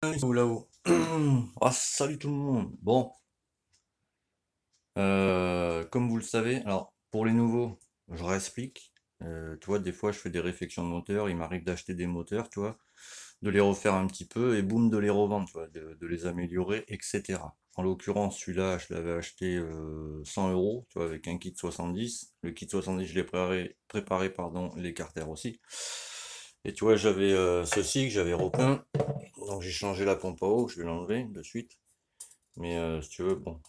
Là-haut. Ah, salut tout le monde. Bon, comme vous le savez, alors pour les nouveaux, je réexplique. Tu vois, des fois je fais des réflexions de moteur, il m'arrive d'acheter des moteurs, tu vois, de les refaire un petit peu et boum, de les revendre, tu vois, de les améliorer, etc. En l'occurrence, celui-là, je l'avais acheté 100 euros, tu vois, avec un kit 70. Le kit 70, je l'ai préparé, pardon, les carters aussi. Et tu vois, j'avais ceci que j'avais repeint. Donc j'ai changé la pompe à eau, je vais l'enlever de suite. Mais si tu veux, bon,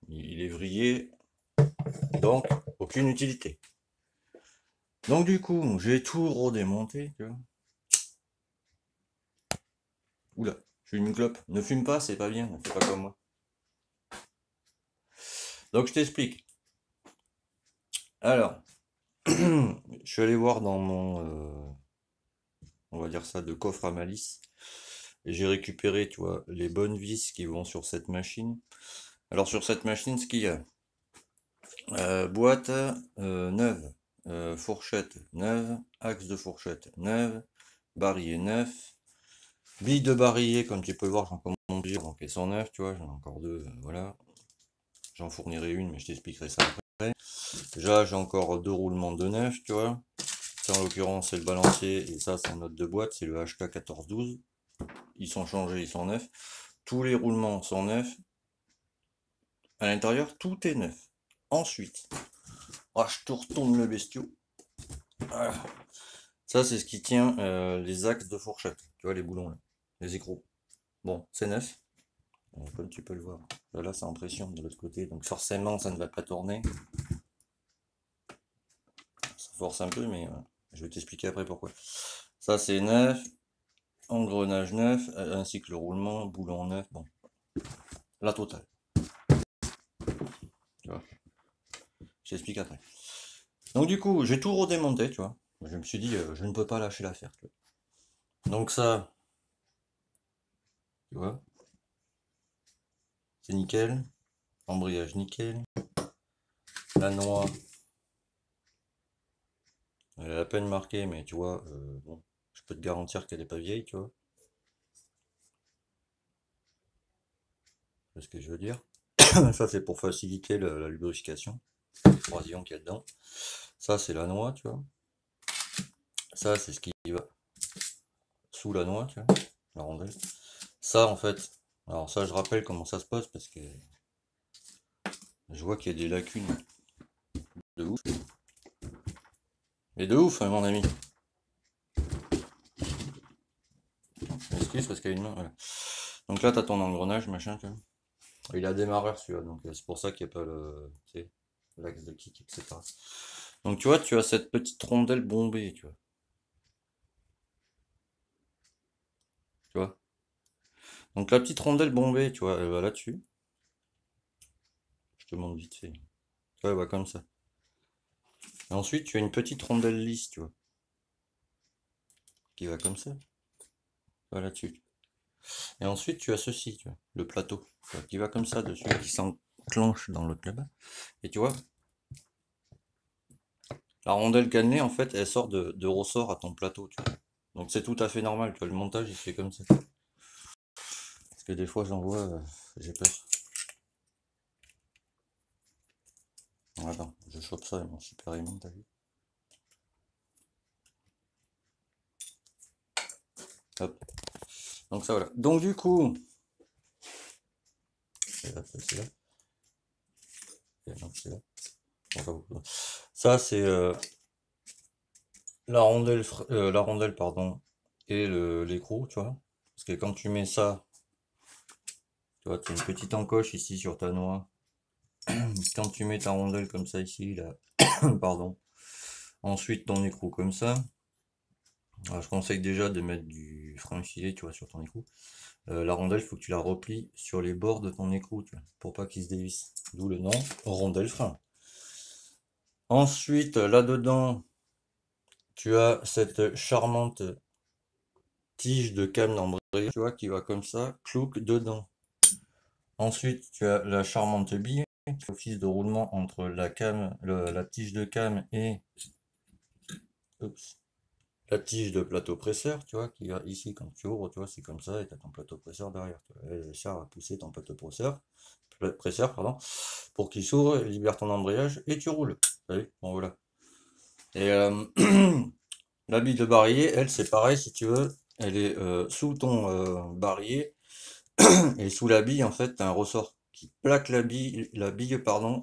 il est vrillé, donc aucune utilité. Donc du coup, j'ai tout redémonté, tu vois. Oula, j'ai une clope. Ne fume pas, c'est pas bien, ne fais pas comme moi. Donc je t'explique. Alors, je suis allé voir dans mon, on va dire ça, de coffre à malice. Et j'ai récupéré, tu vois, les bonnes vis qui vont sur cette machine. Alors sur cette machine, ce qu'il y a, boîte neuve, fourchette neuve, axe de fourchette neuve, barillet neuf, billes de barillet, comme tu peux voir, j'en commande plusieurs, donc elles sont neuves, tu vois, j'en ai encore deux, voilà. J'en fournirai une, mais je t'expliquerai ça après. Déjà, j'ai encore deux roulements de neuf, tu vois. Ça, en l'occurrence, c'est le balancier, et ça, c'est un autre de boîte, c'est le HK 1412. Ils sont changés, ils sont neufs. Tous les roulements sont neufs. À l'intérieur, tout est neuf. Ensuite, je te retourne le bestiau. Voilà. Ça, c'est ce qui tient les axes de fourchette. Tu vois, les boulons, là, les écrous. Bon, c'est neuf. Comme tu peux le voir. Là, c'est en pression de l'autre côté. Donc, forcément, ça ne va pas tourner. Ça force un peu, mais je vais t'expliquer après pourquoi. Ça, c'est neuf. Engrenage neuf. Ainsi que le roulement. Boulon neuf. Bon, la totale. Tu vois. Je t'explique après. Donc, du coup, j'ai tout redémonté, tu vois. Je me suis dit, je ne peux pas lâcher l'affaire. Donc, ça, tu vois, c'est nickel. Embrayage nickel. La noix, elle est à peine marquée, mais tu vois, bon, je peux te garantir qu'elle est pas vieille, tu vois. C'est ce que je veux dire. Ça, c'est pour faciliter la lubrification. Le croisillon qu'il y a dedans. Ça, c'est la noix, tu vois. Ça, c'est ce qui va sous la noix, tu vois, la rondelle. Ça, en fait, alors ça, je rappelle comment ça se passe parce que je vois qu'il y a des lacunes de ouf. Et de ouf, hein, mon ami. Je m'excuse parce qu'il y a une main, voilà. Donc là, t'as ton engrenage, machin, tu vois. Il a démarreur celui-là, donc c'est pour ça qu'il n'y a pas le, tu sais, l'axe de kick, etc. Donc tu vois, tu as cette petite rondelle bombée, tu vois. Tu vois. Donc la petite rondelle bombée, tu vois, elle va là-dessus. Je te montre vite fait. Tu vois, elle va comme ça. Et ensuite, tu as une petite rondelle lisse, tu vois, qui va comme ça. Tu vois, là-dessus. Et ensuite, tu as ceci, tu vois, le plateau, tu vois, qui va comme ça dessus, qui s'enclenche dans l'autre là-bas. Et tu vois, la rondelle cannelée, en fait, elle sort de ressort à ton plateau, tu vois. Donc c'est tout à fait normal, tu vois, le montage, il se fait comme ça. Parce que des fois, j'en vois, j'ai peur. Attends, je chope ça avec mon super aimant, t'as vu? Hop. Donc ça, voilà. Donc du coup, c'est là, c'est là. Non, c'est là. Ça, c'est la rondelle, pardon, et l'écrou, tu vois. Parce que quand tu mets ça, tu vois, tu as une petite encoche ici sur ta noix. Quand tu mets ta rondelle comme ça ici, là, pardon. Ensuite, ton écrou comme ça. Alors, je conseille déjà de mettre du frein filé, tu vois, sur ton écrou. La rondelle, il faut que tu la replies sur les bords de ton écrou, tu vois, pour pas qu'il se dévisse. D'où le nom, rondelle frein. Ensuite, là-dedans, tu as cette charmante tige de cam d'embrayage, tu vois, qui va comme ça, clouc dedans. Ensuite, tu as la charmante bille, qui fait office de roulement entre la tige de cam et, oups, la tige de plateau presseur, tu vois, qui va ici quand tu ouvres, tu vois, c'est comme ça, et tu as ton plateau presseur derrière. Tu vois. Elle sert à pousser ton plateau presseur, pardon, pour qu'il s'ouvre, libère ton embrayage, et tu roules. T'as vu? Bon, voilà. Et la bille de barillet, elle, c'est pareil, si tu veux, elle est sous ton barillet, et sous la bille, en fait, tu as un ressort qui plaque la bille, pardon,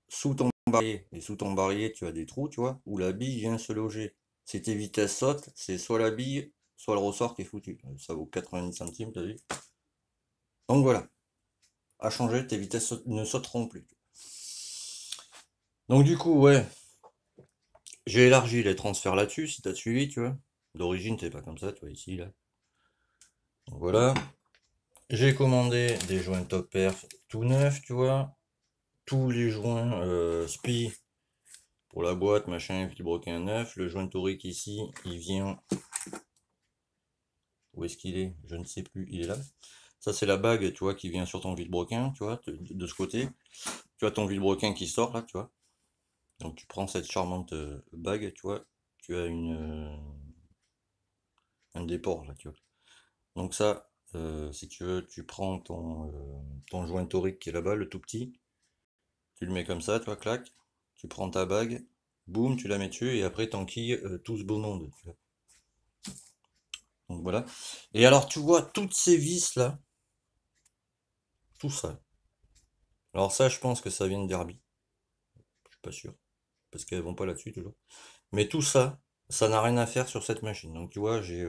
sous ton barillet. Et sous ton barillet, tu as des trous, tu vois, où la bille vient se loger. Si tes vitesses sautent, c'est soit la bille, soit le ressort qui est foutu. Ça vaut 90 centimes, t'as vu? Donc voilà, à changer, tes vitesses ne sauteront plus. Donc du coup, ouais, j'ai élargi les transferts là-dessus, si t'as suivi, tu vois. D'origine, c'est pas comme ça, tu vois, ici, là. Donc voilà. J'ai commandé des joints top perf tout neufs, tu vois. Tous les joints SPI pour la boîte, machin, vilebrequin neuf. Le joint torique ici, il vient. Où est-ce qu'il est? Je ne sais plus, il est là. Ça, c'est la bague, tu vois, qui vient sur ton vilebrequin, tu vois, de ce côté. Tu as ton vilebrequin qui sort là, tu vois. Donc tu prends cette charmante bague, tu vois. Tu as un déport là, tu vois. Donc ça, si tu veux, tu prends ton joint torique qui est là-bas, le tout petit. Tu le mets comme ça, tu vois, clac. Tu prends ta bague, boum, tu la mets dessus et après t'enquilles tout ce beau monde. Tu vois. Donc voilà. Et alors tu vois toutes ces vis là, tout ça. Alors ça, je pense que ça vient de Derby. Je suis pas sûr. Parce qu'elles vont pas là-dessus toujours. Mais tout ça, ça n'a rien à faire sur cette machine. Donc tu vois, j'ai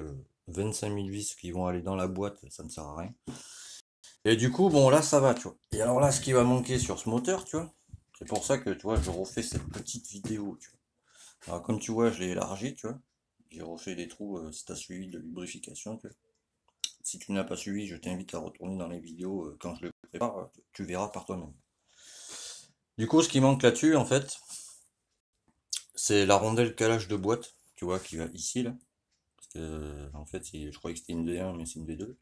25 000 vis qui vont aller dans la boîte, ça ne sert à rien. Et du coup, bon là ça va, tu vois. Et alors là, ce qui va manquer sur ce moteur, tu vois, c'est pour ça que tu vois, je refais cette petite vidéo, tu vois. Alors comme tu vois, je l'ai élargi, tu vois. J'ai refait des trous si tu as suivi de lubrification, tu vois. Si tu n'as pas suivi, je t'invite à retourner dans les vidéos quand je le prépare, tu verras par toi-même. Du coup, ce qui manque là-dessus, en fait, c'est la rondelle calage de boîte, tu vois, qui va ici, là. Parce que, en fait, je croyais que c'était une V1, mais c'est une V2.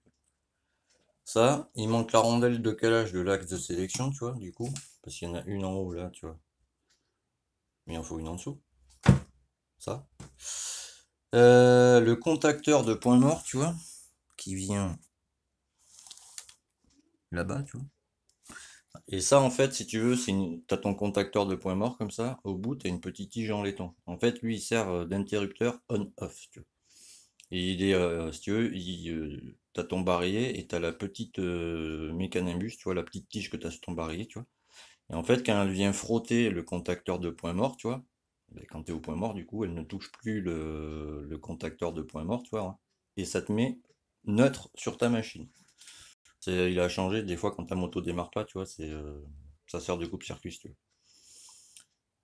Ça, il manque la rondelle de calage de l'axe de sélection, tu vois, du coup. Parce qu'il y en a une en haut, là, tu vois. Mais il en faut une en dessous. Ça. Le contacteur de point mort, tu vois, qui vient là-bas, tu vois. Et ça, en fait, si tu veux, t'as ton contacteur de point mort comme ça. Au bout, t'as une petite tige en laiton. En fait, lui, il sert d'interrupteur on-off, tu vois. Et il est, si tu veux, t'as ton barillet et t'as la petite mécanimbus, tu vois, la petite tige que t'as sur ton barillet, tu vois. Et en fait, quand elle vient frotter le contacteur de point mort, tu vois, ben, quand t'es au point mort, du coup, elle ne touche plus le contacteur de point mort, tu vois, hein. Et ça te met neutre sur ta machine. Il a changé, des fois, quand ta moto démarre pas, tu vois, ça sert de coupe-circuit, si tu veux.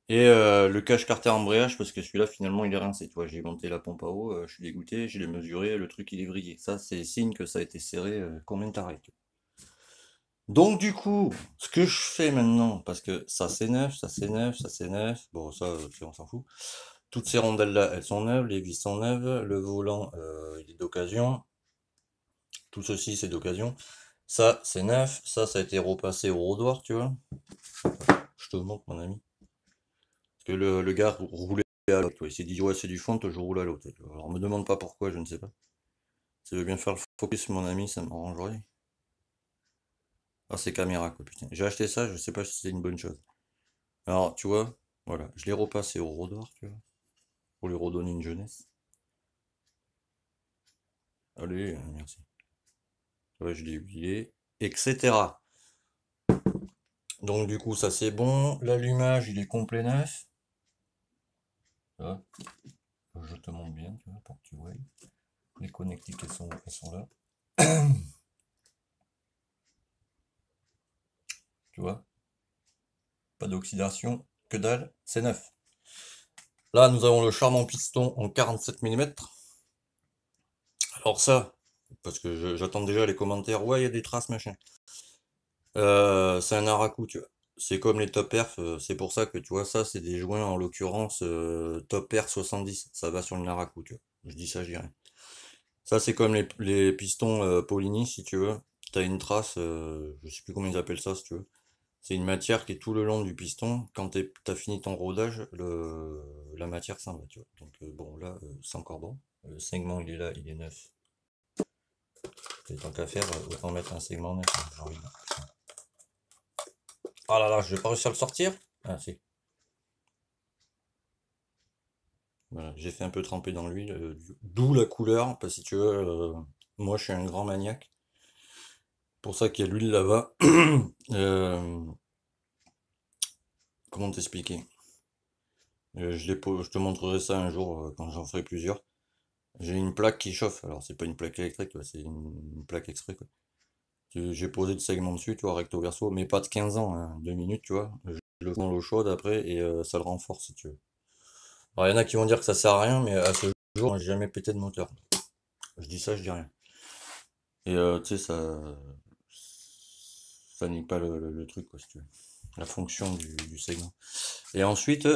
Et le cache-carter embrayage, parce que celui-là, finalement, il est rincé. Tu vois, j'ai monté la pompe à eau, je suis dégoûté, je l'ai mesuré, le truc, il est vrillé. Ça, c'est signe que ça a été serré combien de tarés. Donc, du coup, ce que je fais maintenant, parce que ça, c'est neuf, ça, c'est neuf, ça, c'est neuf. Bon, ça, on s'en fout. Toutes ces rondelles-là, elles sont neuves, les vis sont neuves, le volant, il est d'occasion. Tout ceci, c'est d'occasion. Ça, c'est neuf. Ça a été repassé au rodoir, tu vois. Je te montre, mon ami. Parce que le gars roulait à l'autre. Il s'est dit, ouais, c'est du fond, je roule à l'autre. Alors, me demande pas pourquoi, je ne sais pas. Si tu veux bien faire le focus, mon ami, ça m'arrangerait. Ah, c'est caméra, quoi, putain. J'ai acheté ça, je sais pas si c'est une bonne chose. Alors, tu vois, voilà, je l'ai repassé au rodoir, tu vois, pour lui redonner une jeunesse. Allez, merci. Ouais, je l'ai huilé, etc. Donc, du coup, ça c'est bon. L'allumage, il est complet neuf. Ça, je te montre bien, tu vois, pour que tu vois. Les connectiques, elles sont là. Tu vois, pas d'oxydation, que dalle, c'est neuf. Là, nous avons le charmant piston en 47 mm. Alors ça, parce que j'attends déjà les commentaires, ouais, il y a des traces, machin. C'est un Araku, tu vois. C'est comme les Top Perf, c'est pour ça que tu vois, ça, c'est des joints, en l'occurrence, Top Perf 70. Ça va sur le Naraku, tu vois. Je dis ça, je dis rien. Ça, c'est comme les pistons Paulini, si tu veux. T'as une trace, je sais plus comment ils appellent ça, si tu veux. C'est une matière qui est tout le long du piston. Quand t'as fini ton rodage, la matière s'en va, tu vois. Donc bon, là, c'est encore bon. Le segment, il est là, il est neuf. Et tant qu'à faire, autant mettre un segment neuf, hein, j'ai envie de dire. Ah là là, je vais pas réussir à le sortir? Ah si. Voilà, j'ai fait un peu tremper dans l'huile, d'où la couleur, parce que si tu veux, moi je suis un grand maniaque. Pour ça qu'il y a l'huile là-bas. Euh, comment t'expliquer? Je te montrerai ça un jour quand j'en ferai plusieurs. J'ai une plaque qui chauffe, alors c'est pas une plaque électrique, quoi, c'est une plaque exprès, quoi. J'ai posé le segment dessus, tu vois, recto verso, mais pas de 15 ans, hein, 2 minutes, tu vois. Je le fais dans l'eau chaude après et ça le renforce si tu veux. Alors il y en a qui vont dire que ça sert à rien, mais à ce jour, moi, j'ai jamais pété de moteur. Je dis ça, je dis rien. Et tu sais, ça nie pas le truc, quoi, si tu veux. La fonction du segment. Et ensuite,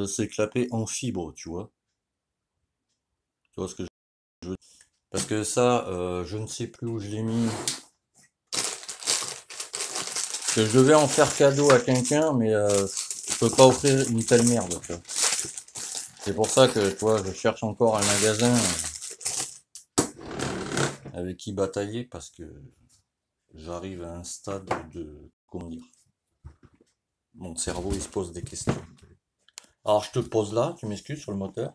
c'est clapé en fibre, tu vois. Tu vois ce que je veux dire? Parce que ça, je ne sais plus où je l'ai mis. Que je devais en faire cadeau à quelqu'un, mais je peux pas offrir une telle merde, tu vois. C'est pour ça que, tu vois, je cherche encore un magasin avec qui batailler, parce que j'arrive à un stade de, comment dire, mon cerveau, il se pose des questions. Alors, je te pose là, tu m'excuses, sur le moteur,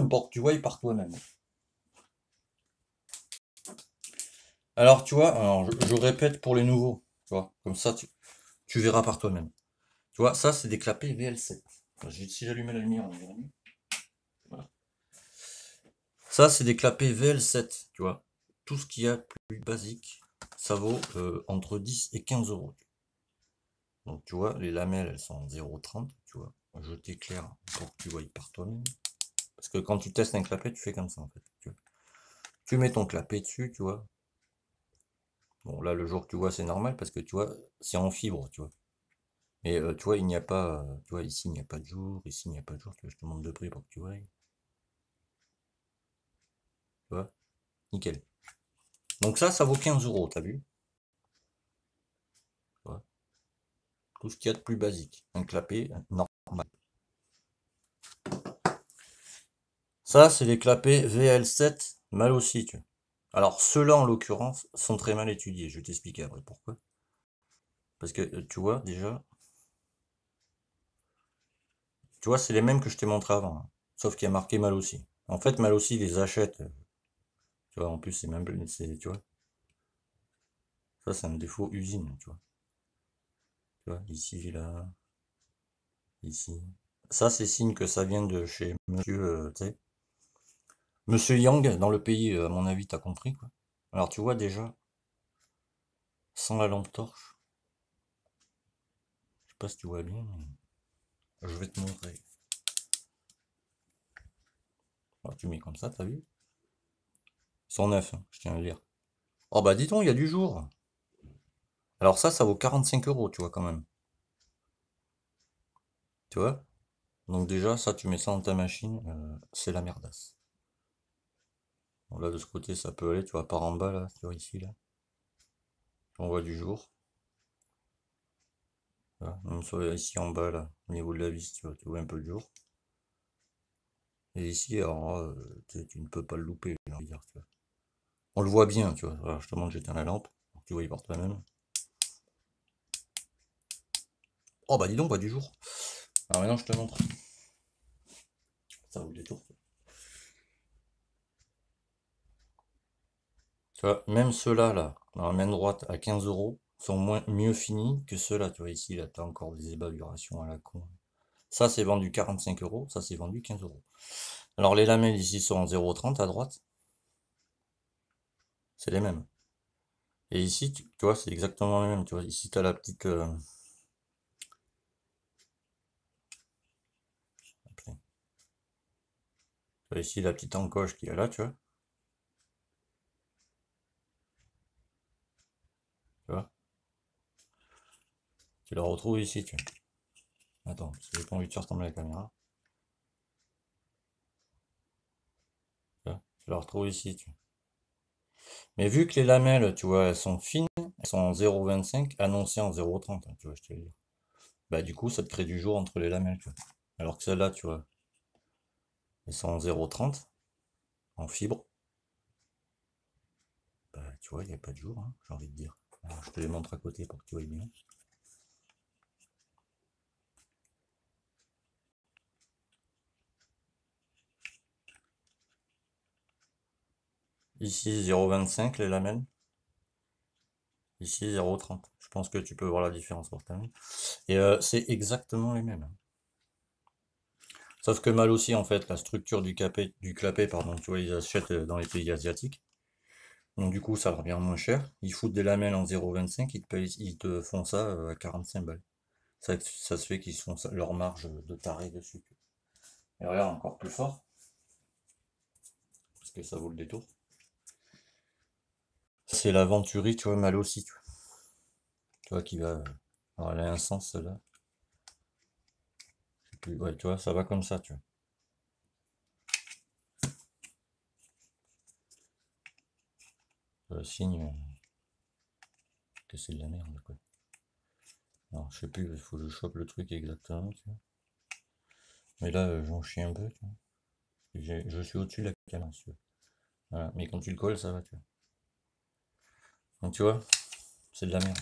pour que tu vois par toi-même. Alors, tu vois, alors, je répète pour les nouveaux, tu vois, comme ça, tu verras par toi-même. Tu vois, ça, c'est des clapets VL7. Si j'allumais la lumière, on verrait mieux. Voilà. Ça, c'est des clapets VL7, tu vois. Tout ce qu'il y a de plus basique, ça vaut entre 10 et 15 euros. Donc, tu vois, les lamelles, elles sont en 0,30, tu vois. Je t'éclaire pour que tu voyes par toi-même. Parce que quand tu testes un clapet, tu fais comme ça, en fait. Tu mets ton clapet dessus, tu vois. Bon, là, le jour que tu vois, c'est normal, parce que, tu vois, c'est en fibre, tu vois. Mais, tu vois, il n'y a pas, tu vois, ici, il n'y a pas de jour, ici, il n'y a pas de jour. Tu vois, je te montre de près pour que tu vois. Tu vois, nickel. Donc ça vaut 15 euros, t'as vu? Tu vois, tout ce qu'il y a de plus basique. Un clapet normal. Ça, c'est les clapets VL7 mal aussi, tu vois. Alors, ceux-là, en l'occurrence, sont très mal étudiés. Je vais t'expliquer après pourquoi. Parce que, tu vois, c'est les mêmes que je t'ai montré avant, hein. Sauf qu'il y a marqué mal aussi. En fait, mal aussi, ils les achètent. Tu vois, en plus, c'est même, tu vois. Ça, c'est un défaut usine, tu vois. Tu vois, ici, là, ici. Ça, c'est signe que ça vient de chez monsieur, tu sais, monsieur Yang, dans le pays, à mon avis, t'as compris, quoi. Alors, tu vois, déjà, sans la lampe torche, je sais pas si tu vois bien, mais je vais te montrer. Alors, tu mets comme ça, t'as vu? Ils sont neufs, hein, je tiens à le dire. Oh, bah, dis donc, il y a du jour. Alors, ça vaut 45 euros, tu vois, quand même. Tu vois? Donc, déjà, ça, tu mets ça dans ta machine, c'est la merdasse. Bon, là, de ce côté, ça peut aller, tu vois, par en bas, là, tu vois, ici, là. On voit du jour. Voilà. Même ici en bas, là, au niveau de la vis, tu vois un peu le jour. Et ici, alors, tu ne peux pas le louper, j'ai envie de dire, tu vois. On le voit bien, tu vois. Voilà, je te montre, j'éteins la lampe, pour que tu vois par toi-même. Oh, bah, dis donc, pas du jour. Alors, maintenant, je te montre. Ça vaut le détour. Tu vois, même ceux-là, là, dans la main droite, à 15 euros, sont mieux finis que ceux-là. Tu vois, ici, là, t'as encore des évaluations à la con. Ça, c'est vendu 45 euros. Ça, c'est vendu 15 euros. Alors, les lamelles ici sont en 0,30 à droite. C'est les mêmes. Et ici, tu vois, c'est exactement les mêmes. Tu vois, ici, tu as la petite. Tu vois, ici, la petite encoche qu'il y a là, tu vois. Tu vois. Tu la retrouves ici, tu vois. Attends, parce que j'ai pas envie de faire tomber la caméra. Tu vois, tu la retrouves ici, tu vois. Mais vu que les lamelles, tu vois, elles sont fines, elles sont en 0,25, annoncées en 0,30, hein, tu vois, je te le dis. Bah, du coup, ça te crée du jour entre les lamelles, tu vois. Alors que celles-là, tu vois, elles sont en 0,30. en fibre. Bah, tu vois, il n'y a pas de jour, hein, j'ai envie de dire. Alors, je te les montre à côté pour que tu vois bien. Ici 0,25 les lamelles. Ici 0,30. Je pense que tu peux voir la différence pour ta main. Et c'est exactement les mêmes. Sauf que mal aussi, en fait, la structure du clapet, pardon, tu vois, ils achètent dans les pays asiatiques. Donc du coup, ça leur revient moins cher. Ils foutent des lamelles en 0,25, ils te font ça à 45 balles. Ça se fait qu'ils se font leur marge de taré dessus. Et regarde, encore plus fort, parce que ça vaut le détour. C'est la Venturi, tu vois, mal aussi, tu vois, qui va... alors elle a un sens, celle-là. Ouais, tu vois, ça va comme ça, tu vois. Le signe que c'est de la merde, quoi. Alors, je sais plus, il faut que je chope le truc exactement, tu vois. Mais là, j'en chie un peu, tu vois. Je suis au-dessus de la caméra, si tu veux. Voilà. Mais quand tu le colles, ça va, tu vois. Donc, tu vois, c'est de la merde.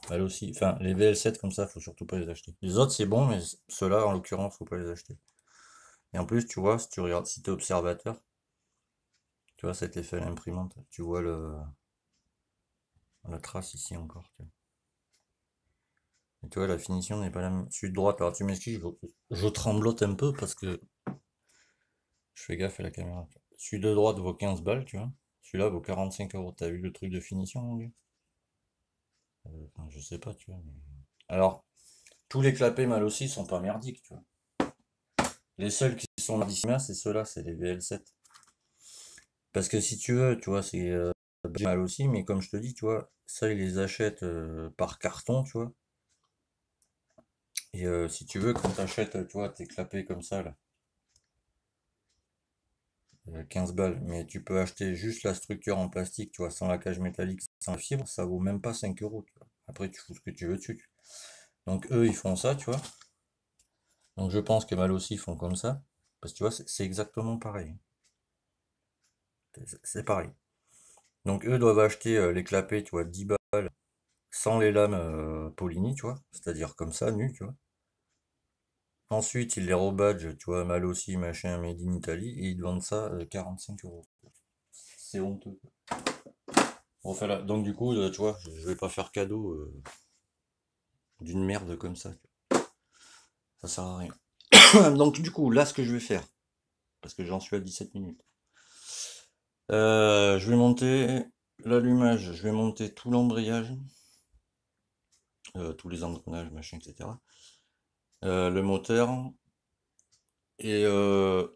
Elle aussi, enfin, les VL7 comme ça, faut surtout pas les acheter. Les autres, c'est bon, mais ceux-là, en l'occurrence, faut pas les acheter. Et en plus, tu vois, si tu regardes, si t'es observateur, tu vois, cet effet à l'imprimante, tu vois la trace ici encore, tu vois. Et tu vois, la finition n'est pas la même. Celui de droite, alors tu m'excuses, je tremblote un peu parce que je fais gaffe à la caméra. Celui de droite vaut 15 balles, tu vois. Celui-là vaut 45 euros. T'as vu le truc de finition, mon gars? Enfin, je sais pas, tu vois. Alors, tous les clapets mal aussi sont pas merdiques, tu vois. Les seuls qui sont merdiques, c'est ceux-là, c'est les VL7. Parce que si tu veux, tu vois, c'est mal aussi, mais comme je te dis, tu vois, ça, ils les achètent par carton, tu vois. Et si tu veux, quand tu achètes, tu vois, tes clapets comme ça, là, 15 balles, mais tu peux acheter juste la structure en plastique, tu vois, sans la cage métallique, sans la fibre, ça vaut même pas 5 euros, tu vois. Après, tu fous ce que tu veux dessus. Donc, eux, ils font ça, tu vois. Donc, je pense que mal aussi, ils font comme ça. Parce que tu vois, c'est exactement pareil. C'est pareil. Donc, eux doivent acheter les clapets, tu vois, 10 balles, sans les lames Polini, tu vois. C'est-à-dire comme ça, nu, tu vois. Ensuite, ils les rebadgent, tu vois, mal aussi, machin, made in Italy, et ils te vendent ça 45 euros. C'est honteux. Bon, enfin, là, donc du coup, tu vois, je vais pas faire cadeau d'une merde comme ça. Ça sert à rien. Donc du coup, là, ce que je vais faire, parce que j'en suis à 17 minutes, je vais monter l'allumage, je vais monter tout l'embrayage, tous les engrenages, machin, etc. Le moteur, et je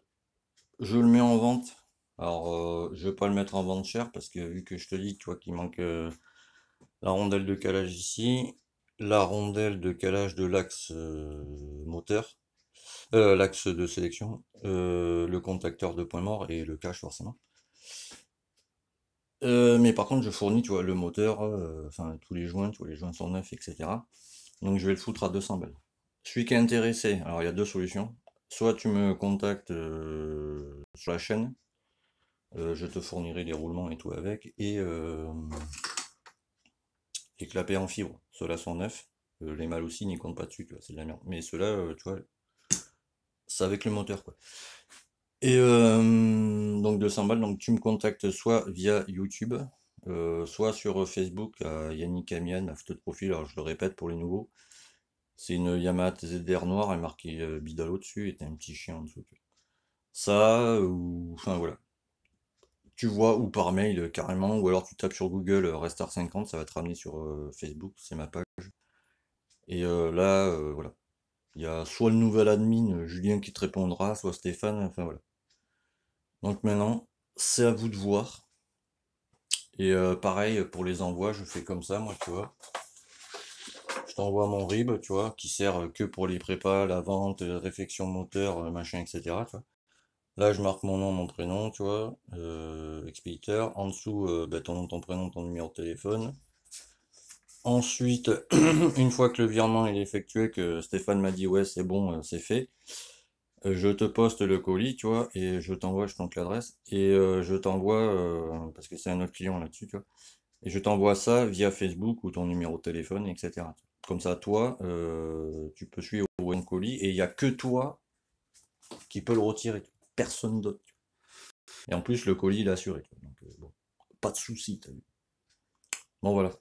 le mets en vente. Alors, je vais pas le mettre en vente cher, parce que vu que je te dis, tu vois, qu'il manque la rondelle de calage ici, la rondelle de calage de l'axe moteur, l'axe de sélection, le contacteur de point mort et le cache forcément. Mais par contre, je fournis, tu vois, le moteur, enfin tous les joints sont neufs, etc. Donc je vais le foutre à 200 balles. Celui qui est intéressé, alors il y a deux solutions. Soit tu me contactes sur la chaîne, je te fournirai les roulements et tout avec, et les clapets en fibre. Ceux-là sont neufs. Les mâles aussi n'y comptent pas dessus, tu vois, c'est de la merde. Mais ceux-là, tu vois, c'est avec le moteur, quoi. Et donc 200 balles, donc tu me contactes soit via YouTube, soit sur Facebook à Yannick Amian, photo de profil, alors je le répète pour les nouveaux. C'est une Yamaha ZR noire, elle est marquée Bidalo dessus et t'as un petit chien en dessous. Ça, ou enfin voilà. Tu vois, ou par mail carrément, ou alors tu tapes sur Google Restar 50, ça va te ramener sur Facebook, c'est ma page. Et là, voilà. Il y a soit le nouvel admin, Julien qui te répondra, soit Stéphane, enfin voilà. Donc maintenant, c'est à vous de voir. Et pareil, pour les envois, je fais comme ça, moi, tu vois. Je t'envoie mon RIB, tu vois, qui sert que pour les prépas, la vente, réfection moteur, machin, etc. Tu vois. Là, je marque mon nom, mon prénom, tu vois, expéditeur. En dessous, bah, ton nom, ton prénom, ton numéro de téléphone. Ensuite, une fois que le virement est effectué, que Stéphane m'a dit ouais, c'est bon, c'est fait, Je te poste le colis, tu vois, et je t'envoie, je te donne l'adresse, et je t'envoie, parce que c'est un autre client là-dessus, tu vois, et je t'envoie ça via Facebook ou ton numéro de téléphone, etc. Comme ça, toi, tu peux suivre ton colis, et il n'y a que toi qui peux le retirer, personne d'autre. Et en plus, le colis, il est assuré. Donc, bon, pas de souci, t'as vu. Bon, voilà.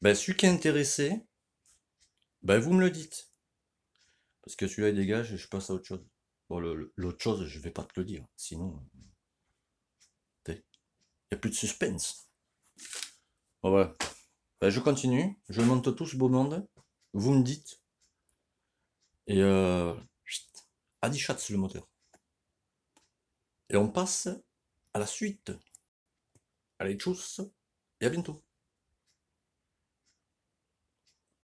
Ben, celui qui est intéressé, ben, vous me le dites. Parce que celui-là, il dégage et je passe à autre chose. Bon, l'autre chose, je vais pas te le dire. Sinon, il n'y a plus de suspense. Bon, voilà. Ben, je continue. Je monte tout ce beau monde. Vous me dites. Et chut, Adi Schatz, le moteur. Et on passe à la suite. Allez, tchuss. Et à bientôt.